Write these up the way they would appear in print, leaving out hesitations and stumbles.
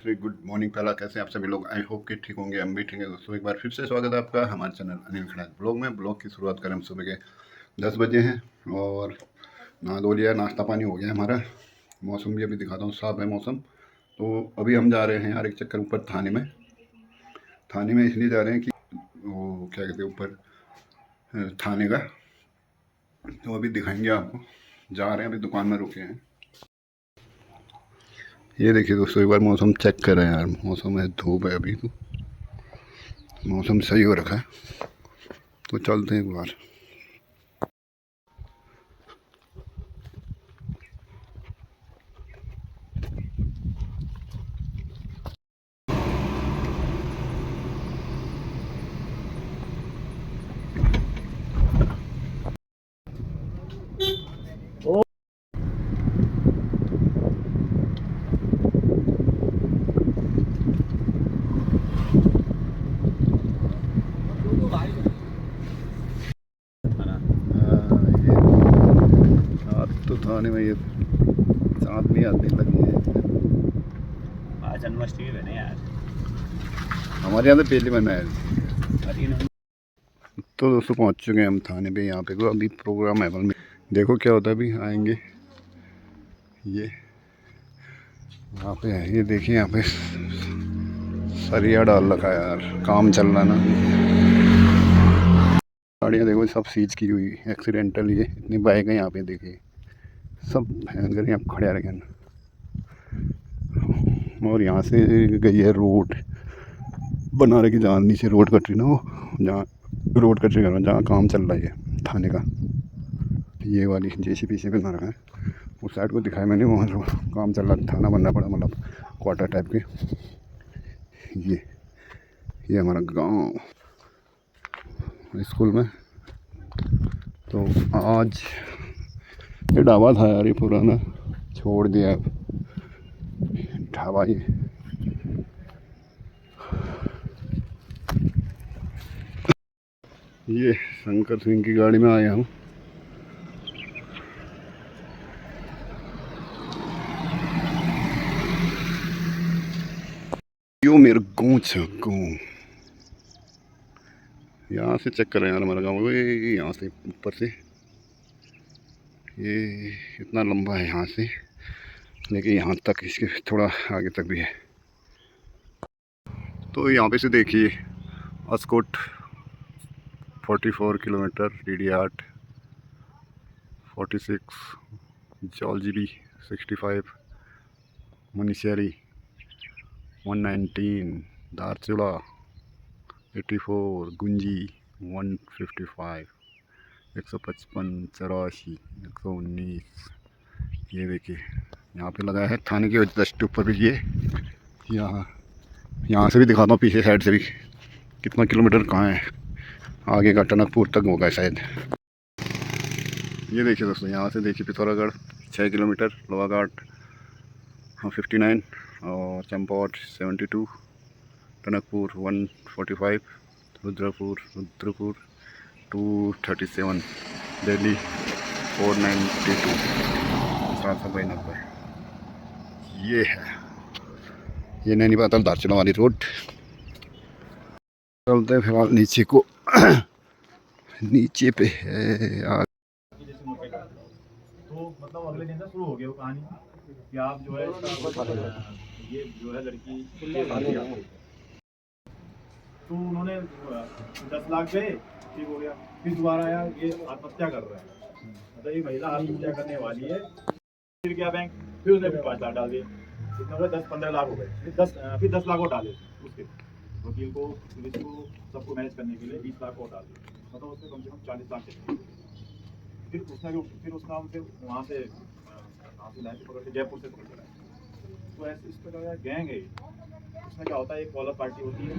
Good morning पहला कैसे हैं आप सभी लोग। आई होप कि ठीक होंगे, हम भी ठीक है दोस्तों। एक बार फिर से स्वागत है आपका हमारे चैनल अनिल खड़ा ब्लॉग में। ब्लॉग की शुरुआत करें हम सुबह के 10 बजे हैं और नहा धो लिया, नाश्ता पानी हो गया हमारा। मौसम भी अभी दिखाता हूँ, साफ़ है मौसम। तो अभी हम जा रहे हैं यार एक चक्कर ऊपर थाने में। थाने में इसलिए जा रहे हैं कि वो क्या कहते हैं ऊपर थाने का, तो अभी दिखाएंगे आपको। जा रहे हैं, अभी दुकान में रुके हैं। ये देखिए दोस्तों, एक बार मौसम चेक करें यार। मौसम है, धूप है अभी, तो मौसम सही हो रखा है। तो चलते हैं एक बार। तो थाने में ये आदमी लगे हैं। आज जन्माष्टमी है यार, हमारे यहाँ तो पहली मनाया। तो दोस्तों पहुँच चुके हैं हम थाने पे। यहाँ पे कोई अभी प्रोग्राम है अमल में, देखो क्या होता है। अभी आएंगे। ये यहाँ पे है, ये देखिए यहाँ पे सरिया डाल रखा है यार, काम चल रहा ना। गाड़ियाँ देखो सब सीज की हुई, एक्सीडेंटल। ये इतनी बाइक है यहाँ पे, देखिए सब हैंगर यहाँ खड़े रखे हैं। और यहाँ से गई है रोड बना रखी, जहाँ नीचे रोड कट रही ना, वो जहाँ रोड कट रही है, जहाँ काम चल रहा है ये थाने का। ये वाली जेसीबी से बना रखा है। उस साइड को दिखाया मैंने, वहाँ जो काम चल रहा, थाना बनना पड़ा, मतलब क्वार्टर टाइप के। ये हमारा गांव स्कूल में। तो आज ये ढाबा था यार, ये पुराना छोड़ दिया अब ढाबा। ये शंकर सिंह की गाड़ी में आया हूँ। यो मेरे गाँव यहाँ से चेक करें यार हमारा गाँव। ये यहाँ से ऊपर से ये इतना लंबा है यहाँ से, लेकिन यहाँ तक, इसके थोड़ा आगे तक भी है। तो यहाँ पे से देखिए अस्कोट 44 किलोमीटर, DD8 46, जॉलजिबी 65, मुनिशरी 119, दारचूला 84, गुंजी 155, 155, 84, 119। ये देखिए यहाँ पे लगा है थाने के जस्ट ऊपर भी। ये यहाँ से भी दिखाता हूँ, पीछे साइड से भी कितना किलोमीटर कहाँ है आगे का, टनकपुर तक होगा शायद। ये देखिए दोस्तों, यहाँ से देखिए पिथौरागढ़ 6 किलोमीटर, लोहाघाट 59, और चंपावत 72, टनकपुर 145, रुद्रपुर 237, दिल्ली 492, 792। ये है, ये नैनीताल दारचूला वाली रोड। चलते हैं फिलहाल नीचे को। नीचे पे है यार। तो मतलब अगले दिन से शुरू हो गया वो कहानी कि आप जो है ये जो है लड़की तो उन्होंने 10 लाख गए, ठीक हो गया। फिर दोबारा आया, ये आत्महत्या कर रहा है, मतलब ये महिला आत्महत्या करने वाली है। फिर क्या बैंक, फिर उसने फिर 5 लाख डाल दिए, कितने हो गए, 10-15 लाख हो गए। फिर 10 लाख और डाले उसके वकील को, पुलिस को, सबको मैनेज करने के लिए 20 लाख और डाल दिए, मतलब उसमें कम से कम 40 लाख चाहिए। फिर उसका हम फिर वहाँ से लाइन से पकड़ के, जयपुर से पकड़ के लाए। तो ऐसे इस प्रकार का गैंग है। इसमें क्या होता है, एक कॉलर पार्टी होती है,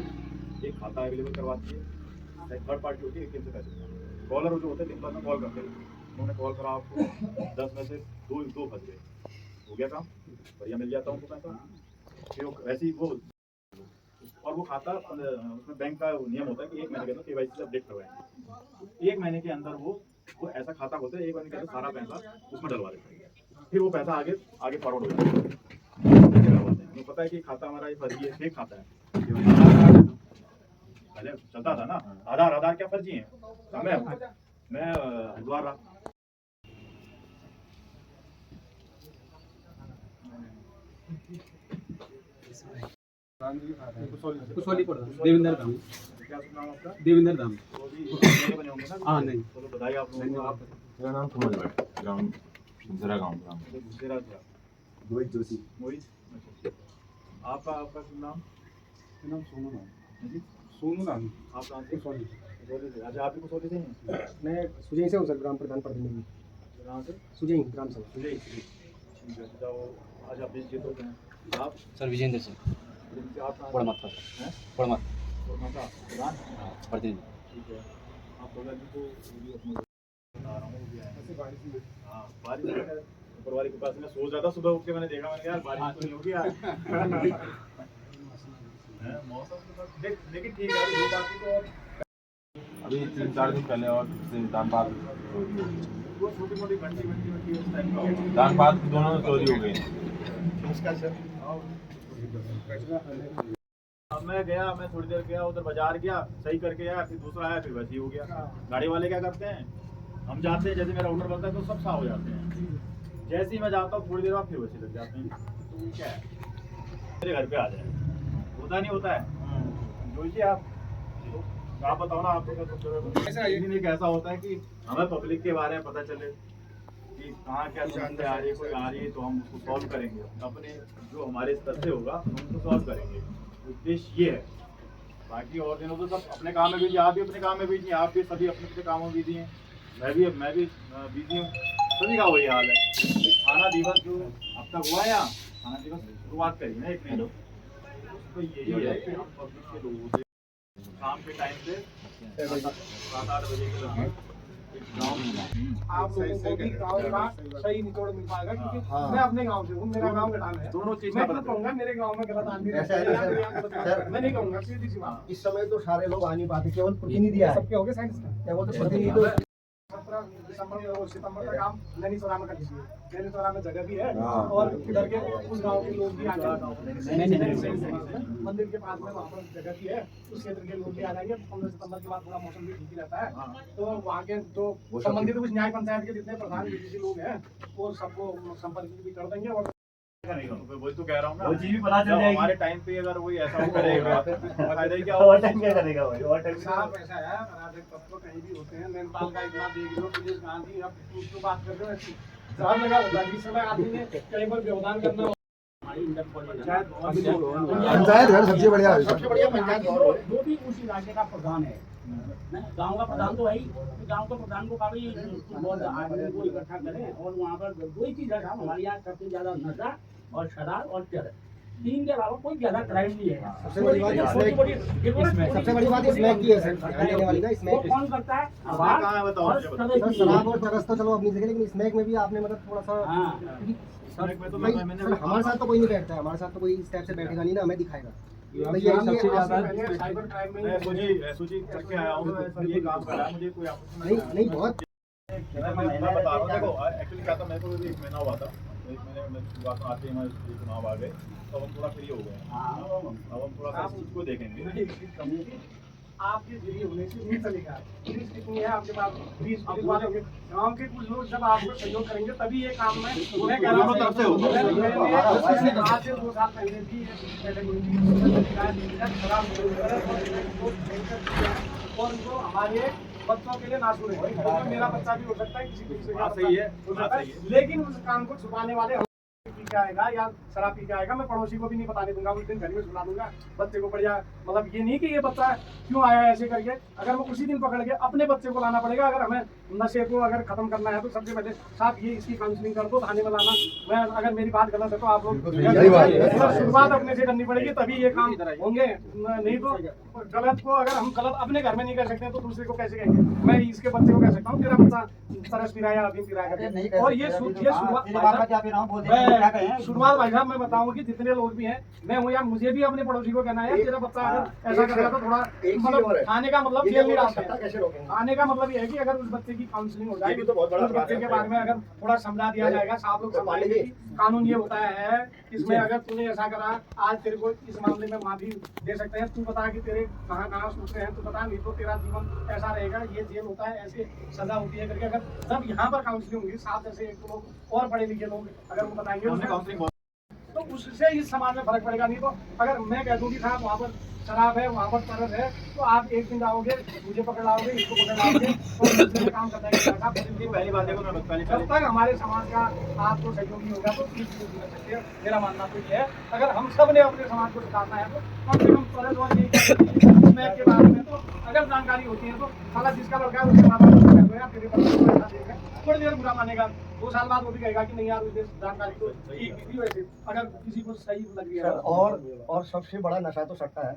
एक खाता अवेलेबल करवाती है, एक थर्ड पार्टी होती है ATM से पैसे। कॉलर जो होते हैं दिन भर में कॉल करते हैं, उन्होंने कॉल करा आपको, 10 में से दो फंस गए, हो गया काम, बढ़िया मिल जाता उनको पैसा। फिर वैसे ही वो, और वो खाता उसमें बैंक का नियम होता है कि 1 महीने के अंदर KYC से अपडेट करवाएंगे। 1 महीने के अंदर वो ऐसा खाता खोलते हैं, 1 महीने के अंदर सारा पैसा उसमें डलवा देते हैं। फिर वो पैसा आगे फॉरवर्ड हो जाता है। उनको पता है कि खाता हमारा ये फर्जी है, फेक खाता है। ये वाला आधार कार्ड है ना, पहले चलता था ना, आधार क्या फर्जी है। मैं हरिद्वार रहा, कुशवाली पड़ रहा देवेंद्र धाम। क्या नाम आपका? देवेंद्र धाम। तो भी नए बने होंगे ना? हाँ नहीं, तो बताइए आप लोगों को। आप मेरा नाम कुमार भाई, ग्राम जरा गाँव ग्राम दूसरा था मोहित जोशी। मोहित। आपका आपका शुभ नाम? नाम सोनू नाम। जी, सोनू नाम। आप कहाँ से? कुशवाली। कुसौली से। अच्छा, आप भी कुसौली से हैं? मैं सुजय से हूँ सर, ग्राम प्रधान प्रतिनिधि। कहाँ से? सुजय ग्राम सभा। सुजय। ठीक है, तो आज आप बीच जीतो हैं। आप सर विजेंद्र सिंह आप कहाँ से? पड़मत हैं? पड़मत और माता प्रधान? प्रतिनिधि। ठीक है, आप बोला जी को वीडियो अपलोड बता रहा हूँ भी आया। हाँ, बारिश है। ऊपर वाले के पास मैं सोच रहा था, सुबह उठ के मैंने देखा, मैंने कहा यार बारिश तो नहीं होगी यार। हैं, मौसम तो बस लेकिन ठीक है, अभी धूप आती तो और अभी 3-4 दिन पहले और से दान पात वो छोटी मोटी घंटी उस टाइम का होगा। दान पात दोनों चोरी हो गई। नमस्कार सर। अब मैं गया, मैं थोड़ी देर गया उधर बाजार गया, सही करके आया, फिर दूसरा आया, फिर वैसे ही हो गया। गाड़ी वाले क्या करते हैं, हम जाते हैं, जैसे मेरा ऑर्डर बनता है तो सब साफ हो जाते हैं, जैसे ही मैं जाता हूँ थोड़ी देर बाद फिर वैसे लग जाते हैं। तो क्या है, मेरे घर पे आ जाए, होता नहीं होता है। जोशी आप बताओ ना, आप तो एक ऐसा होता है कि हमें पब्लिक के बारे में पता चले कि कहाँ क्या समस्या आ रही है, कोई आ रही है तो हम उसको सॉल्व करेंगे, अपने जो हमारे स्तर से होगा हम उसको सॉल्व करेंगे। उद्देश्य ये है। बाकी और दिनों तो सब अपने काम में बिजी, आप भी अपने काम में बिजी हैं, आप भी सभी अपने अपने कामों में बिजी हैं, मैं भी बिजी हूँ, सभी का वही हाल है। खाना दिवस जो अब तक हुआ है, यहाँ खाना दिवस शुरुआत करी ना एक महीने, तो यही है कि हम पब्लिक के लोगों से शाम के टाइम से 7-8 बजे के लगभग आप लोगों को भी गाँव का सही निचोड़ मिल पाएगा, क्योंकि मैं अपने गाँव से हूँ, मेरा गाँव गठान है। दोनों चीज मैं का खुद कहूँगा मेरे गाँव में गलत आदमी रहते हैं, मैं नहीं कहूँगा, सीधी सी बात। इस समय तो सारे लोग आ नहीं पाते, केवल प्रतिनिधि आए। सबके हो गए साइंस का। क्या वो तो प्रतिनिधि 17 दिसंबर में और सितंबर तक काम नैनीसोरा में कर दीजिए। नैनीसोरा में जगह भी है और इधर के उस गांव के लोग भी आ जाएंगे, मंदिर के पास में वहाँ पर जगह भी है, उस क्षेत्र के लोग भी आ जाएंगे। 15 सितंबर के बाद थोड़ा मौसम भी ठीक ही रहता है, तो वहाँ के जो संबंधित कुछ न्याय पंचायत के जितने प्रधान बीडीसी लोग हैं वो सबको संपर्क भी कर देंगे। और वही तो कह रहा हूँ ना, वो चीज भी पता चल जाएगी हमारे टाइम पे। अगर वही ऐसा करेगा फिर फायदा ही क्या होगा, टाइम क्या करेगा भाई, और टाइम साहब ऐसा है, अराजक तत्व कहीं भी होते हैं। नैनीताल का इतना देख लो, पुलिस गांधी, अब उसको बात कर रहे हो, साहब लगा होता है जिस समय आदमी ने कहीं पर व्यवधान करना हो। पंचायत घर सबसे बढ़िया पंचायत जो भी उसी राज्य का प्रधान है, गांव का प्रधान तो है ही, गांव के प्रधान को काफी बहुत आदमी को इकट्ठा करें। और वहाँ पर दो ही चीज है साहब, हमारे यहाँ सबसे ज्यादा नशा और शराब और चरस, तीन के अलावा कोई ज्यादा क्राइम नहीं है। सबसे बड़ी बात स्मैक की है सर, आने वाली ना स्मैक। वो कौन करता है? कहाँ है बताओ मुझे, बताओ। सर शराब और चरस तो चलो अपनी जगह, लेकिन स्मैक में भी आपने मतलब थोड़ा सा इसमें में तो भाई, मैंने सर हमारे साथ तो कोई नहीं बैठता है, हमारे साथ तो कोई इस टाइप से बैठेगा नहीं ना, हमें दिखाएगा। सबसे ज्यादा साइबर क्राइम में एसओजी करके आया हूँ, सर ये काम कर रहा है, मुझे कोई आपत्ति नहीं नहीं बहुत मैं बता रहा हूँ। देखो एक्चुअली क्या था, मेरे को भी 1 महीना हुआ था, 1 महीने में शुरुआत में आते ही हमारे चुनाव आ गए, तो हम थोड़ा फ्री हो गए। अब हम थोड़ा सा इस चीज को देखेंगे। आपके जरिए होने से नहीं चलेगा। पुलिस कितनी है आपके पास, 20 पुलिस वाले होंगे, गाँव के कुछ लोग जब आपको सहयोग करेंगे तभी ये काम में मैं कह रहा हूँ तरफ से होगा। आज से 2 साल पहले भी और जो हमारे बच्चों के लिए नासूर है, तो मेरा बच्चा भी हो सकता है, किसी दूसरे का सही है, हो सकता है, लेकिन उस काम को छुपाने वाले पी के आएगा या शराब पी के आएगा, मैं पड़ोसी को भी नहीं बताने दूंगा, उस दिन घर में सुना दूंगा बच्चे को। बढ़िया मतलब ये नहीं कि ये बच्चा क्यों आया ऐसे करके, अगर वो उसी दिन पकड़ के अपने बच्चे को लाना पड़ेगा। अगर हमें नशे को अगर खत्म करना है तो सबसे पहले साहब ये इसकी काउंसलिंग कर दो, थाने में लाना। मैं अगर मेरी बात गलत है तो आप लोग शुरुआत अपने से करनी पड़ेगी, तभी ये काम होंगे। नहीं तो गलत को अगर हम गलत अपने घर में नहीं कर सकते तो दूसरे को कैसे कहेंगे। मैं इसके बच्चे को कह सकता हूँ तेरा बच्चा तरस पिराया, अभी पिराया, और ये शुरुआत है शुरुआत भाई साहब मैं बताऊं कि जितने लोग भी हैं मैं हूँ या मुझे भी अपने पड़ोसी को कहना है तेरा बच्चा अगर ऐसा कर रहा तो थोड़ा मतलब खाने का मतलब खेल नहीं रहा है। आने का मतलब ये है कि अगर उस बच्चे की काउंसलिंग हो जाएगी तो उस बच्चे के बारे में अगर थोड़ा समझा दिया जाएगा, साफ लोग समझाएंगे कि कानून ये होता है इसमें अगर तूने ऐसा करा आज तेरे को इस मामले में माफी दे सकते हैं, तू बता कि तेरे कहाँ कहाँ सूत्र हैं, तू बता नहीं तो तेरा जीवन ऐसा रहेगा, ये जेल होता है, ऐसे सजा होती है करके अगर जब यहाँ पर काउंसलिंग होगी साथ जैसे एक लोग और पढ़े लिखे लोग अगर वो बताएंगे काउंसलिंग तो उससे इस समाज में फर्क पड़ेगा। नहीं तो अगर मैं कह दूँ कि साहब वहाँ पर शराब है, वहाँ पर तरस है, तो आप एक दिन जाओगे, मुझे पकड़ लाओगे, इसको पकड़ लाओगे और दूसरे में काम करना है। पहली बात देखो मैं पहले जब तक हमारे समाज का आपको सहयोगी होगा तो ठीक नहीं हो सकते। मेरा मानना तो ये है अगर हम सब ने अपने समाज को सुधारना है तो कम से कम तरस और स्मैक के बारे में तो अगर जानकारी होती है तो साला जिसका लड़का है उसके माता पिता तेरे पर थोड़ी देर बुरा मानेगा, 2 साल बाद वो भी कहेगा कि नहीं यार उस जानकारी तो ठीक थी वैसे अगर किसी को सही लग रही है। और सबसे बड़ा नशा तो सट्टा है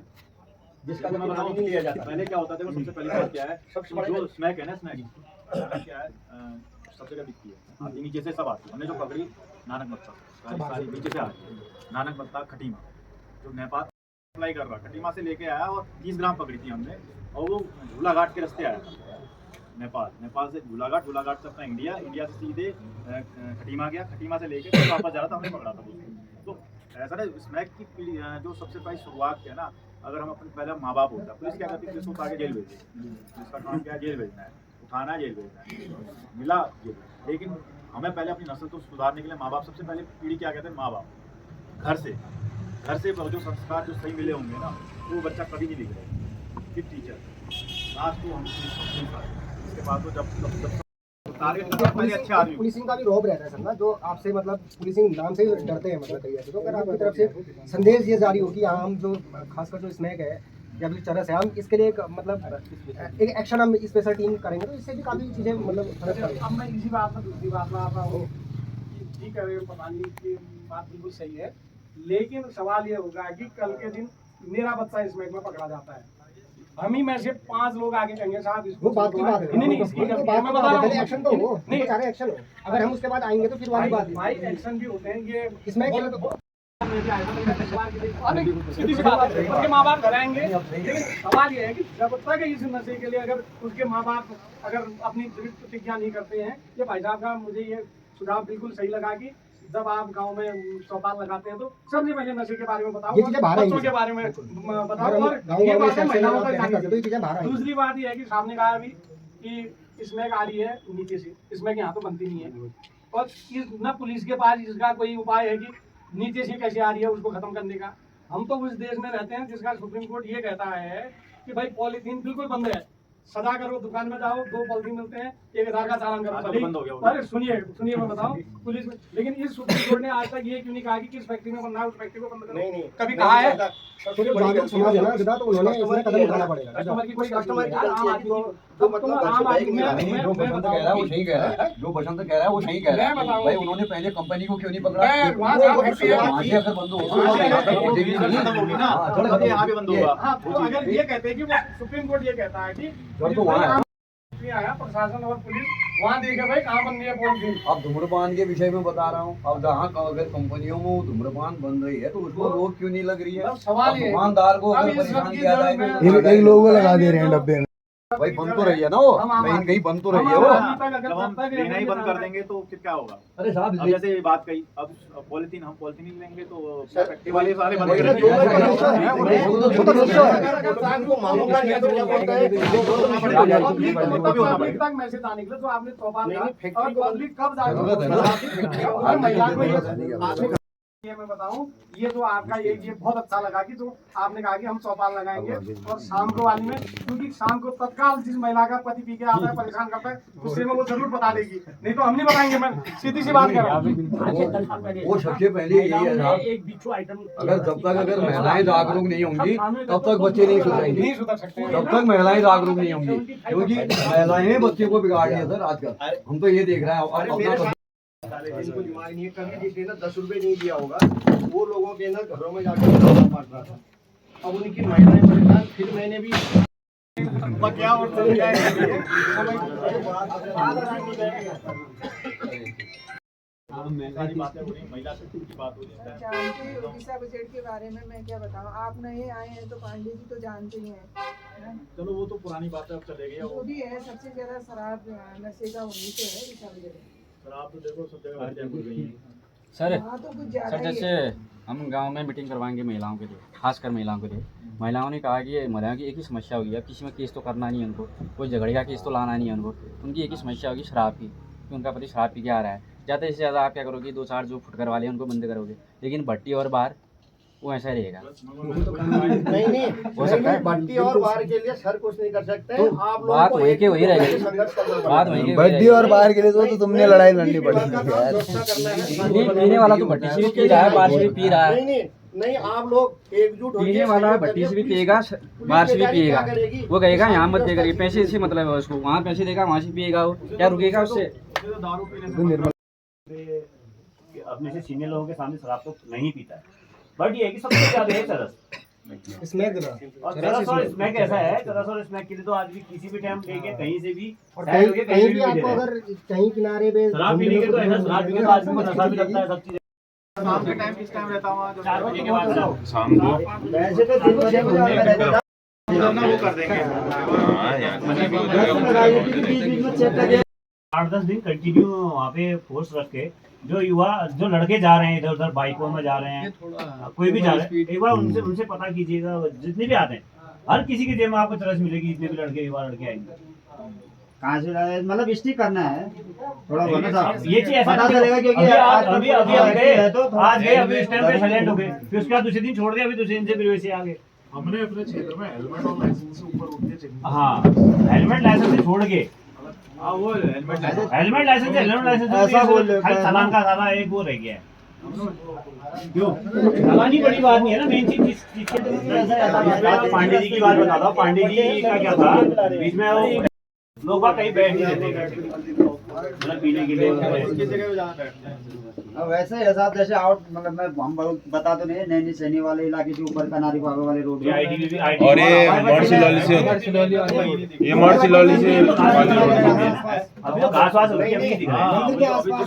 जिसका मैं बताऊं नहीं लिया जाता। पहले क्या होता था, सबसे पहली बात क्या है, सबसे बड़ा जो स्मैक है ना, स्मैक क्या है, सबसे जगह दिखती है आती नीचे से सब आती है। हमने जो पकड़ी नानक मत्ता सारी नीचे से आ रही है, नानक मत्ता खटीमा जो नेपाल अप्लाई कर रहा, खटीमा से लेके आया और 30 ग्राम पकड़ी थी हमने और वो झूलाघाट के रास्ते आया था नेपाल से झूलाघाट से अपना इंडिया से सीधे खटीमा गया, खटीमा से लेके फिर वापस जा रहा था, हमने पकड़ा था उसको। तो ऐसा ना स्मैक की जो सबसे पहली शुरुआत है ना, अगर हम अपने पहले माँ बाप होता, पुलिस क्या करती है, पुलिस को उठा के जेल भेज देती, जिसका काम क्या है जेल भेजना है, उठाना है जेल भेजना है, मिला जेल। लेकिन हमें पहले अपनी नस्ल को सुधारने के लिए माँ बाप, सबसे पहले पीढ़ी क्या कहते हैं, माँ बाप घर से जो संस्कार जो सही मिले होंगे ना, वो बच्चा कभी नहीं बिगड़ेगा। फिर टीचर आज तो हम इसके बाद तो जब पहले अच्छे आदमी पुलिसिंग का भी रौब रहता है सर ना, जो आपसे मतलब पुलिसिंग नाम से ही डरते हैं मतलब कई ऐसे तो अगर आपकी तरफ से संदेश ये जारी हो कि हम जो खासकर जो स्मैक है या फिर चरस है हम इसके लिए एक मतलब एक एक्शन हम स्पेशल टीम करेंगे तो इससे भी काफ़ी चीज़ें मतलब फर्क पड़ेगा। अब मैं इसी बात में दूसरी बात में आता हूँ, ठीक है प्रधान जी की बात बिल्कुल सही है, लेकिन सवाल ये होगा कि कल के दिन मेरा बच्चा स्मैक में पकड़ा जाता है, हम ही में से 5 लोग आगे कहेंगे साहब इसको, वो बात की बात है, नहीं इसकी बात मैं बता रहा हूँ एक्शन तो हो नहीं सारे एक्शन हो, अगर हम उसके बाद आएंगे तो फिर वाली बात है भाई एक्शन भी होते हैं ये इसमें सीधी सी बात है, उसके माँ बाप कराएंगे। लेकिन सवाल ये है कि जब तक इस नशे के लिए अगर उसके माँ बाप अगर अपनी दृढ़ प्रतिज्ञा नहीं करते हैं, ये भाई साहब का मुझे ये सुझाव बिल्कुल सही लगा कि जब आप गांव में चौपाल लगाते हैं तो सबसे पहले नशे के बारे में बताओ, बच्चों के बारे में बताओ और ये बातें महिलाओं तक जानी। दूसरी बात ये है कि सामने कहा अभी कि स्मैक आ रही है नीचे से, स्मैक यहाँ तो बनती नहीं है और न पुलिस के पास इसका कोई उपाय है कि नीचे से कैसे आ रही है उसको खत्म करने का। हम तो उस देश में रहते हैं जिसका सुप्रीम कोर्ट ये कहता है कि भाई पॉलीथीन बिल्कुल बंद है, सदा करो, दुकान में जाओ 2 पॉलीथीन मिलते हैं, 1000 का चालान करो। अरे सुनिए मैं बताऊं पुलिस में, लेकिन इस सुप्रीम कोर्ट ने आज तक ये क्यों नहीं कहा कि किस फैक्ट्री में बनना है उस फैक्ट्री को बंद करो। नहीं कभी कहा है समाज है ना जितना तो उन्होंने इसमें कदम उठाना पड़ेगा। कस्टमर की कोई कस्टमर की आम आदमी जो मतलब आम आदमी में जो बसंत कह रहा है वो सही कह रहा है, जो बसंत कह रहा है वो सही कह रहा है। भाई उन्होंने पहले कंपनी को क्यों नहीं पकड़ा, वहाँ से अगर बंद होगा यहाँ भी बंद होगा। हाँ तो अगर ये कहते हैं कि वो सुप्रीम कोर्ट ये कहता है कि आया प्रशासन और पुलिस वहाँ देखे भाई कहाँ बन रही है पॉलीथीन। अब धूम्रपान के विषय में बता रहा हूँ, अब जहाँ अगर कंपनियों में धूम्रपान बन रही है तो उसको रोक क्यों नहीं लग रही है। सवाल ये दुकानदार को अगर परेशान किया जाए एक लोगो लगा दे रहे हैं डब्बे में, भाई बंद तो रही है ना वो, कहीं कहीं बंद तो रही है वो। जब हम लेना ही बंद कर देंगे तो फिर क्या होगा। अरे साहब अब जैसे ये बात कही, अब पॉलीथीन हम पॉलीथीन नहीं लेंगे तो फैक्ट्री वाले सारे बंद कर तक मैसेज आने के लिए तो आपने पब्लिक कब जाएगा। ये मैं बताऊं, ये तो आपका ये बहुत अच्छा लगा कि जो आपने कहा कि हम चौपाल लगाएंगे और शाम को वाली में, क्योंकि शाम को तत्काल जिस महिला का पति पी के आता है परेशान करता है उससे में वो जरूर बता देगी, नहीं तो हम नहीं बताएंगे। मैं सीधी सी बात कर रहा हूँ। वो सबसे पहले यही है साहब, अगर महिलाएं जागरूक नहीं होंगी तब तक बच्चे नहीं सुधरेंगे, नहीं सुधर सकते जब तक महिलाएं जागरूक नहीं होंगी, क्योंकि महिलाएं बच्चे को बिगाड़ रही है सर आजकल। हम तो ये देख रहे हैं इनको दिमाग नहीं है, कभी किसी ने 10 रुपए नहीं दिया होगा वो लोगों के ना घरों में जाकर मार रहा था। अब उनकी महिलाएं परेशान, फिर मैंने भी क्या और चले सारी बातें हो रही, महिला शक्ति की बात हो रही है। जानते हैं ओडिशा बजट के बारे में मैं क्या बताऊं, आप नए आए हैं तो पांडे जी तो जानते ही हैं। चलो वो तो पुरानी बात है, अब चले गई। जो भी है सबसे ज्यादा शराब नशे का वहीं से है ओडिशा बजट में। शराब तो देखो सब जगह बढ़ गई है। सर हाँ तो कुछ ज्यादा सर ही जैसे है। हम गांव में मीटिंग करवाएंगे महिलाओं के लिए, खासकर महिलाओं के लिए। महिलाओं ने कहा कि ये महिलाओं की एक ही समस्या होगी, अब किसी में केस तो करना नहीं है उनको, कोई झगड़े का केस तो लाना नहीं है उनको। उनकी एक ही समस्या होगी शराब की, कि उनका पति शराब पी के आ रहा है। ज़्यादा से ज़्यादा आप क्या करोगे, 2-4 जो फुटकर वाले हैं उनको बंद करोगे, लेकिन भट्टी और बार वो ऐसा ही रहेगा। नहीं हो सकता है भट्टी और बार के लिए सर कुछ नहीं कर सकते। तो आप लोगों बात को वही के वही रहेगी, संघर्ष करना पड़ेगा। बात वही के वही भट्टी रहेगी। और बाहर के लिए तो तुमने लड़ाई लड़नी पड़ेगी यार। पीने वाला तो भट्टी से भी पी रहा है, बाहर से भी पी रहा है। नहीं आप लोग एकजुट होइए। पीने वाला भट्टी से भी पिएगा, बाहर से भी पिएगा। वो कहेगा यहाँ मत दे करके, पैसे से मतलब है उसको, वहाँ पैसे देगा वहाँ से पिएगा, वो क्या रुकेगा उससे। दारू पीने से अपने से सीनियर लोगों के सामने शराब तो नहीं पीता है, बट ये है कि सबसे ज्यादा है चरस। स्मैक और चरस और स्मैक ऐसा है, चरस और स्मैक के लिए तो आज भी किसी भी टाइम लेके कहीं से भी और साइड होके कहीं भी भी आपको दे रहे हैं। अगर कहीं किनारे पे शराब पीने के तो ऐसा, शराब पीने के तो आदमी को नशा भी लगता है, सब चीजें। शाम के टाइम किस टाइम रहता हूँ? 4 बजे के बाद जाओ। शाम को वैसे तो दिन में 6 बजे आने रहता है। वो कर देंगे। 8-10 दिन कंटिन्यू वहाँ पे फोर्स रख के जो युवा, जो लड़के जा रहे हैं इधर उधर बाइकों में जा रहे हैं, कोई भी जा रहे हैं, एक बार उनसे पता कीजिएगा। जितने भी आते हैं, हर किसी के जेब में आपको चरस मिलेगी, जितने भी लड़के युवा लड़के आएंगे। कहाँ से लाए? मतलब स्टिक करना है थोड़ा बहुत ना। ये चीज ऐसा पता चलेगा क्योंकि अभी आज हम गए, आज गए, अभी इस टाइम पे साइलेंट हो गए, फिर उसके बाद दूसरे दिन छोड़ दिया, अभी दूसरे दिन से फिर वैसे आ गए। हमने अपने क्षेत्र में हेलमेट और लाइसेंस से ऊपर उठ के चेक। हाँ, हेलमेट लाइसेंस से छोड़ के, हाँ वो हेलमेट लाइसेंस हेलमेट लाइसेंस ऐसा बोल रहे हो। खाली चालान का सारा एक वो रह गया है। क्यों चालान ही बड़ी बात नहीं है ना, मेन चीज पांडे जी की बात बता दो। पांडे जी का क्या था, बीच में वो लोग बाग कहीं बैठ नहीं रहते, मतलब पीने के लिए उसकी जगह पे जहाँ बैठते हैं। अब वैसे ऐसा जैसे आउट मतलब मैं हम बता तो नहीं, नैनी सैनी वाले इलाके के ऊपर कनारी बाबा वाले रोड और ये मार्सी लॉली से, ये मार्सी लॉली से अभी तो घास वास होगी, अभी नहीं दिख रहा है। मंदिर के आसपास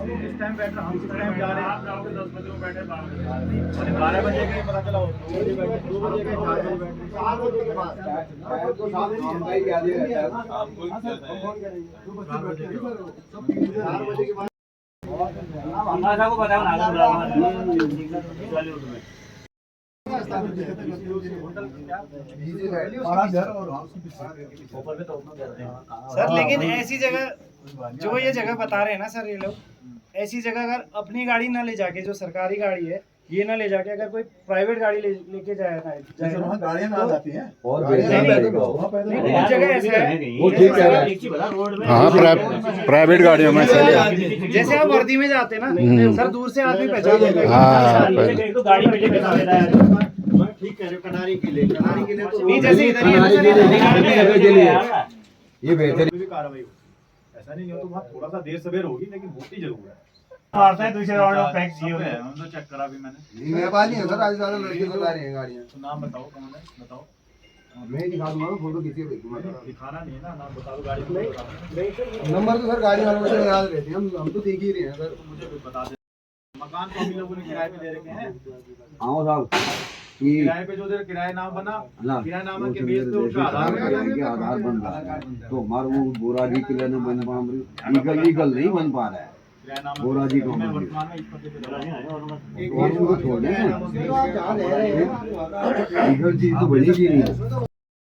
इस टाइम बैठ रहे, हम किस टाइम जा रहे हैं? 10 बजे वो बैठे, 12 बजे के पता चला 2 बजे बैठे, 2 बजे के 4 बजे बैठे, 4 बजे के बाद तो सामने नहीं याद है। हमारा को बताओ ना, सर लेकिन ऐसी जगह जो ये जगह बता रहे हैं ना सर, ये लोग ऐसी जगह अगर अपनी गाड़ी ना ले जाके, जो सरकारी गाड़ी है ये ना ले जाके, अगर कोई प्राइवेट गाड़ी लेके जाए ना, गाड़ियाँ ना जाती हैं और कुछ जगह ऐसा है, वो ठीक है। एक चीज बता, रोड में हाँ प्राइवेट गाड़ियों में से जैसे आप वर्दी में जाते ना सर, दूर से आदमी पहचान लेता है। हाँ एक तो गाड़ी में लेके जा रहा है, ठीक कह रहे हो, कनारी के लिए तो नहीं जैसे इधर ही है ना, ये बेहतर भी कार्रवाई हो। ऐसा नहीं हो तो वहाँ थोड़ा सा देर सवेर होगी, लेकिन होती जरूर है। मारता है दूसरे राउंड में पैक किए हुए हैं। हम तो चेक करा भी मैंने। नेपाली है सर, आज ज्यादा लड़के चला रहे हैं गाड़ियाँ। तो नाम बताओ कौन है, बताओ। मैं दिखा दूंगा फोटो, किसी को भेजूंगा। दिखाना नहीं है ना, नाम बता दो गाड़ी को। नंबर तो सर गाड़ी वालों से याद रहते हैं, हम तो देख ही रहे हैं सर। मुझे कुछ बता दे। मकान तो अभी लोगों ने किराए पे दे रखे हैं। हाँ साहब, किराए पे जो देर किराया नाम बना, किराया के बेस पे उनका आधार बन रहा है, तो हमारा वो बोरा जी क्लियर नहीं बन पा रही, लीगल नहीं बन पा रहा है। बोरा जी को वर्तमान में इस पते पे चला है और उनको छोड़ने लीगल चीज तो बनेगी नहीं।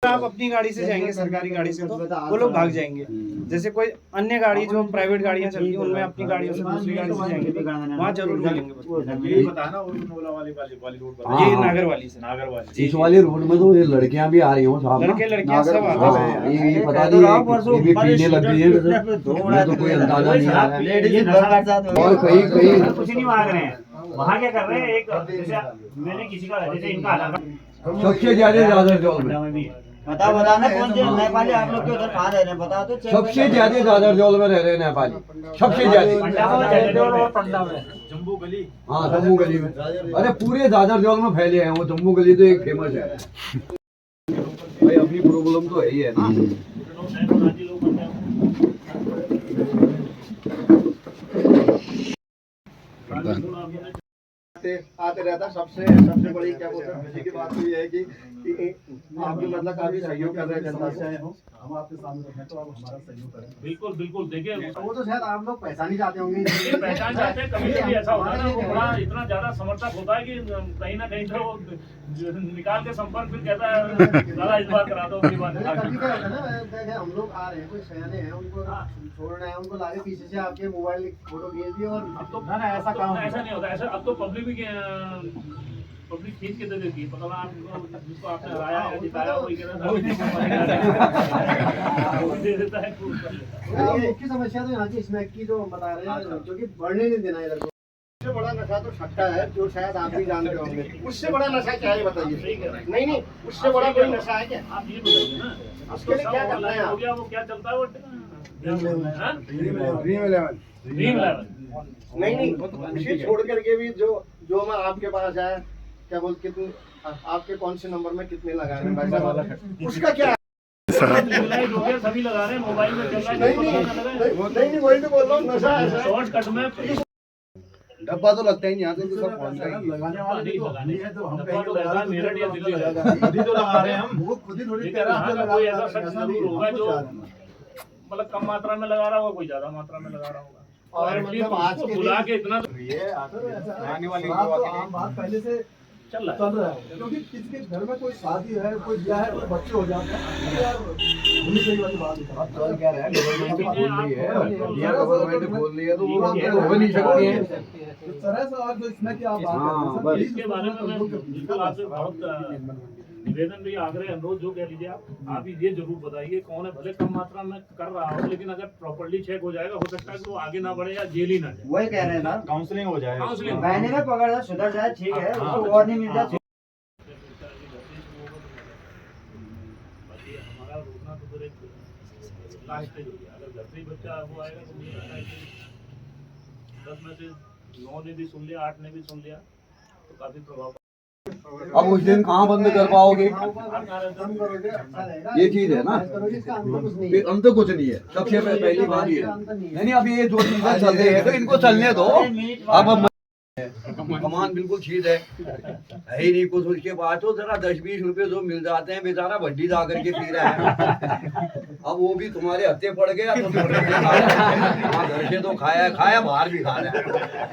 आप अपनी गाड़ी से जाएंगे, सरकारी गाड़ी से, तो वो लोग भाग जाएंगे। जैसे कोई अन्य गाड़ी जो प्राइवेट गाड़ियां चलती हैं, उनमें अपनी गाड़ियों से दूसरी गाड़ी से जाएंगे तो वहाँ जरूर मिलेंगे। यही बताया ना, और नोला वाली रोड पर। ये नागर वाली से, नागर वाली इस वाले रोड में तो ये लड़कियां भी आ रही हो साहब, लड़के लड़कियां सब आते हैं। ये पता नहीं ये भी पीने लग गई है, तो कोई अंदाजा नहीं आ रहा है। और कहीं कहीं कुछ नहीं मांग रहे हैं, वहाँ क्या कर रहे हैं, एक जैसे मैंने किसी का, जैसे इनका आधार कार्ड सबसे ज्यादा दादर जौल में, भी है। बता ना कौन से नेपाली आप लोग के उधर कहाँ रह रहे हैं, बता तो। सबसे ज्यादा दादर जौल में रह रहे हैं नेपाली, सबसे ज्यादा। जम्बू गली। हाँ जम्मू गली में, अरे पूरे दादर जौल में फैले हैं वो। जम्मू गली तो एक फेमस है भाई। अपनी की प्रॉब्लम तो है ही है ना। आते रहता सबसे बड़ी क्या बोलते हैं खुशी की बात तो ये है कि आप भी मतलब काफी सहयोग कर रहे हैं जनता से। हम आपके सामने हैं तो आप हमारा सहयोग करें। बिल्कुल बिल्कुल देखिए वो तो शायद आप लोग पहचान ही चाहते होंगे। पहचान चाहते हैं, कभी कभी ऐसा होता है ना, वो बड़ा इतना ज्यादा समर्थक होता है कि कहीं ना कहीं तो वो निकाल के संपर्क फिर कहता है दादा इस बार करा दो अपनी बात। कभी क्या होता है ना, हम लोग आ रहे हैं, कोई सयाने हैं, उनको छोड़ रहे हैं, उनको लाके पीछे से आपके मोबाइल फोटो भेज दिए और अब तो ना ऐसा काम ऐसा नहीं होता, ऐसा अब तो पब्लिक भी पब्लिक खींच के दे देती है, पता ना आपको जिसको आपने हराया या जिताया वही दे देता है। मुख्य समस्या तो यहाँ की स्मैक की जो बता रहे हैं, जो कि बढ़ने नहीं देना इधर को। उससे बड़ा नशा तो सट्टा है जो शायद आप भी जानते होंगे। उससे बड़ा नशा क्या है बताइए? नहीं उससे बड़ा कोई नशा है क्या? आप ये बताइए ना, उसके लिए क्या करना है? हो गया वो क्या चलता है वो ड्रीम लेवल नहीं उसे छोड़ करके भी जो मैं आपके पास आया क्या बोल कितने आपके कौन से नंबर में कितने लगा रहे हैं भाई साहब, उसका क्या है? सभी लगा रहे हैं, मोबाइल में चल रहा है। नहीं वही तो बोल रहा हूँ, नशा है शॉर्टकट में डब्बा तो लगता ही नहीं, यहाँ से तो सब पहुँच जाएगी। लगाने वाले तो हम ही है, तो हम डब्बा तो लगा, मेरठ या दिल्ली लगा। खुद ही तो लगा रहे हैं हम, वो खुद ही थोड़ी लेकिन हाँ ना, कोई ऐसा शख्स जरूर होगा जो मतलब कम मात्रा में लगा रहा होगा, कोई ज्यादा मात्रा में लगा रहा होगा। और एटलीस्ट मतलब आज उसको के बुला के इतना आने वाली आम बात पहले से चल रहा है। क्योंकि किसी के घर में कोई शादी है, कोई ब्याह है, बच्चे हो जाते हैं यार, भूली सही वाली बात है। चल क्या रहा है, गवर्नमेंट बोल रही है, इंडिया गवर्नमेंट बोल रही है, तो वो हो नहीं सकती है। इस तरह से और जो इसमें क्या बात हाँ, बस। है इसके बारे में मैं बिल्कुल आपसे बहुत निवेदन भी, आग्रह, अनुरोध जो कह लीजिए आप ये जरूर बताइए कौन है, भले कम मात्रा में कर रहा हो, लेकिन अगर प्रॉपर्ली चेक हो जाएगा, हो सकता है कि वो आगे ना बढ़े या जेल ही ना जाए। वही कह रहे हैं ना, काउंसलिंग हो जाए, काउंसलिंग महीने में पकड़ जाए, सुधर जाए, ठीक है, उसको और नहीं मिल जाए। हमारा रोकना तो फिर एक लास्ट स्टेज हो गया। अगर घर से ही बच्चा वो आएगा तो मुझे लगता है कि 10 में से 9 ने भी सुन लिया, 8 ने भी सुन लिया, तो काफी प्रभाव। अब उस दिन कहाँ बंद कर पाओगे, ये चीज है ना, फिर अंत कुछ नहीं है। सबसे पहली बात ये है, नहीं अब ये जो चीजें चल रही है तो इनको चलने दो। अब कमान बिल्कुल ठीक है ही नहीं कुछ, उसके बाद तो जरा 10-20 रुपए जो मिल जाते हैं, बेचारा वड्डी ला करके पी रहा है। अब वो भी तुम्हारे हत्थे पड़ गया तो घर से तो खाया बाहर भी खा रहा है।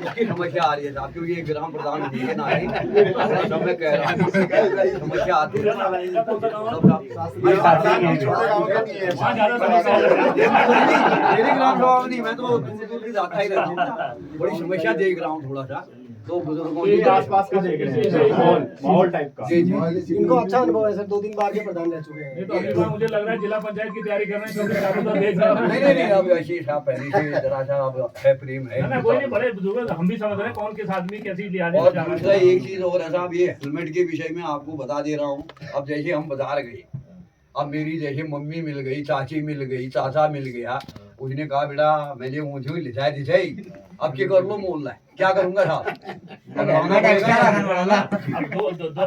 उसकी समस्या आ रही है साहब, क्योंकि ये ग्राम प्रधान है ना, सब मैं कह रहा हूँ समस्या आती है। मेरी ग्राम सभा में नहीं, मैं तो दूर भी जाता ही रहता हूँ। बड़ी समस्या देख रहा हूँ थोड़ा सा, तो बुजुर्गों के आसपास का देख रहे हैं माहौल टाइप का। जी जी इनको अच्छा अनुभव है सर, 2 बार के प्रधान रह चुके हैं। तो अभी बार मुझे लग रहा है जिला पंचायत की तैयारी कर रहे हैं, क्योंकि चारों तरफ देख रहे हैं। नहीं अब ऐसी साहब पहले से जरा सा अब है प्रेम है। ना कोई नहीं, बड़े बुजुर्ग हम भी समझ रहे हैं कौन किस आदमी कैसी लिहाज और दूसरा एक चीज और है साहब, ये हेलमेट के विषय में आपको बता दे रहा हूँ। अब जैसे हम बाजार गए, अब मेरी जैसे मम्मी मिल गई, चाची मिल गई, चाचा मिल गया, उसने कहा बेटा मैंने मुझे लिखाई अब क्या कर लो मोल रहा है, क्या करूंगा साहब?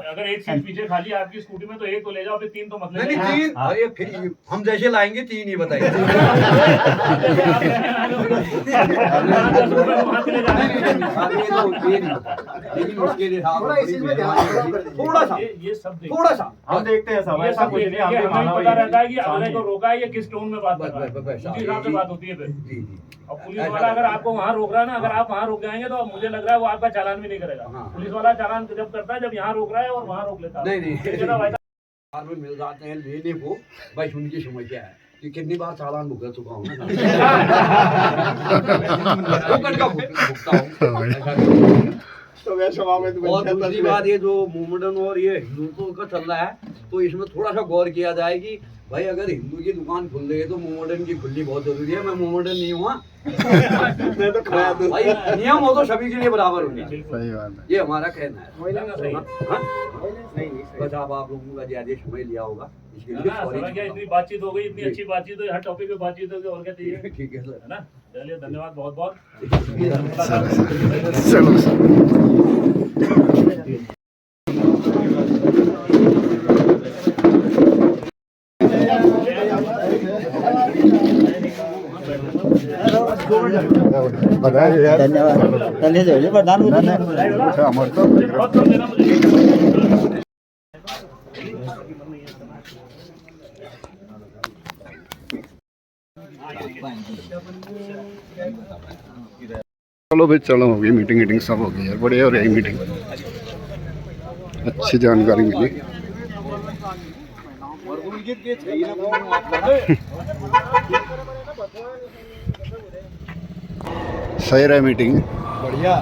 अगर एक सीट पीछे खाली आपकी स्कूटी में तो एक तो ले जाओ, फिर 3 तो मतलब नहीं 3, अरे फिर हम जैसे लाएंगे 3 ही बताइए। लेकिन उसके लिए थोड़ा सा हम देखते हैं सब, ऐसा कुछ नहीं, हमें पता रहता है कि अगले को रोका है या किस टोन में बात कर रहा है, उसी हिसाब से बात होती है फिर। और पुलिस वाला अगर आपको वहाँ रोक रहा है ना, अगर आप वहाँ रुक जाएंगे तो मुझे लग रहा है वो आपका चालान भी नहीं करेगा। पुलिस वाला चालान जब करता है जब यहाँ रोक रहा है और वहाँ रोक लेता है। नहीं मिल जाते हैं लेने को, बस उनकी समस्या है कि कितनी बार चालान भुगत चुका हूँ और दूसरी बात ये जो मोमडन और ये हिंदुत्व का चल रहा है, तो इसमें थोड़ा सा गौर किया जाए कि भाई अगर हिंदू की दुकान खुल रही है तो मोमडन की खुलनी बहुत जरूरी है। मैं मोमडन नहीं हुआ भाई, नियम हो तो सभी के लिए बराबर होगा, सही बात है। ये हमारा कहना है। बस आप लोगों का ज्यादा समय लिया होगा इसके लिए सॉरी। इतनी बातचीत हो गई, इतनी अच्छी बातचीत हुई, हर टॉपिक पे बातचीत होगी, और क्या चाहिए। ठीक है सर, है ना, चलिए धन्यवाद बहुत बहुत। चलो बताइए यार चलो भाई चलो हो गई मीटिंग सब हो गई यार बढ़िया हो रही मीटिंग अच्छी जानकारी मिली सही रहा मीटिंग बढ़िया